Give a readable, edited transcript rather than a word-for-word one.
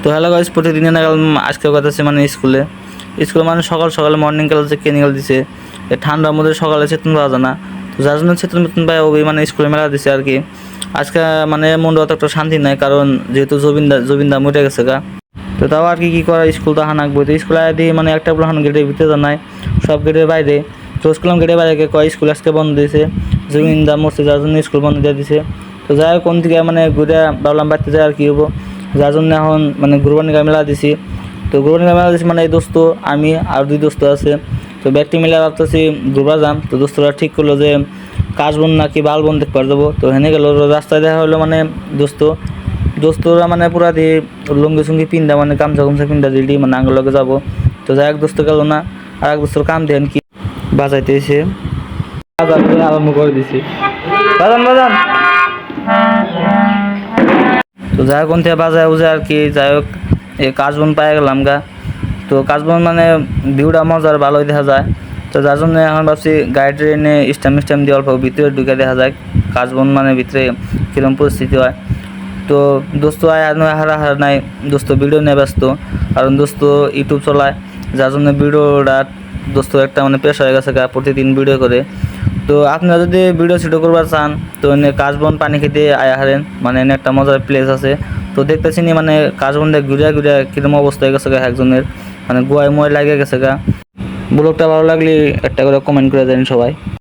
তো hello guys, প্রতিদিনের না আজকের কথা আছে মানে স্কুলে মানে সকাল সকালে মর্নিং ক্লাসে কেনিকাল দিছে। ঠান্ডার মধ্যে সকালে চেতন পাওয়া যায় না, তো যার জন্য চেতন বেতন পায় ওই মানে স্কুলে মেলা দিছে আর কি। আজকে মানে মনটা অত একটা শান্তি নাই, কারণ যেহেতু জবিনদা মরে গেছে গা। তো তাও আর কি করা, স্কুল তো হানাকবো। তো স্কুলে দিয়ে মানে একটা প্লান গেটের ভিতরে জানায়, সব গেটের বাইরে। তো স্কুল গেটের বাইরে কয় স্কুল আজকে বন্ধ দিয়েছে, জবিনদা মরছে যার জন্য স্কুল বন্ধ দিয়ে দিছে। তো যাই হোক, কোন থেকে মানে ঘুরে ভাবলাম বাড়তে যায় আর কি হবো, যার জন্য এখন মানে গুরবানি মেলা দিছি। তো গুরবানি মেলা দিছি মানে এই দোস্ত, আমি আর দুই দোস্ত আছে। তো ব্যাগটি মিলে ভাবতেছি ঘুরবা যাম। তো দোস্তরা ঠিক করলো যে কাশবন নাকি বালবন দেখতে যাবো। তো হেনে গেল, রাস্তায় দেখা হলো মানে দোস্তরা মানে পুরা দিয়ে লুঙ্গি সুঙ্গি পিন্দা মানে গামছা পিন্দা দিলি মানে আঙ্গুর লগে যাবো। তো যাই এক দোস্ত গেল না, আর এক দোস্তর কাম দেন কি বাজাইতে এসে আরম্ভ করে দিছি, বাজান বাজান। তো যাই হোক থেকে বাজায় উজে আর কি। যাই হোক, এই কাশবন পাই গেলাম গা। তো কাশবন মানে ভিউটা মজার ভালোই দেখা যায়। তো যার জন্য এখন ভাবছি গাড়ি ট্রেনে স্ট্যাম্প দিয়ে অল্প ভিতরে ঢুকে দেখা যায় কাশবন মানে ভিতরে কীরকম পরিস্থিতি হয়। তো দোস্ত হারা নাই, দোস্ত ভিডিও নিয়ে ব্যস্ত, কারণ দোস্ত ইউটিউব চলায়, যার জন্য ভিডিওটা দোস্ত একটা মানে পেশা হয়ে গেছে, প্রতিদিন ভিডিও করে। তো আপনারা যদি ভিডিও শুটিং করবার চান তো এনে কাশবন পানি খেতে আয়া হারেন, মানে এনে একটা মজার প্লেস আছে। তো দেখতেছি নি মানে কাশবন দিয়ে ঘুরিয়া কিরকম অবস্থা হয়ে গেছে গা একজনের, মানে গুয়ায় মুয়ায় লাগিয়ে গেছে গা। ব্লগটা ভালো লাগলে একটা করে কমেন্ট করে দেন সবাই।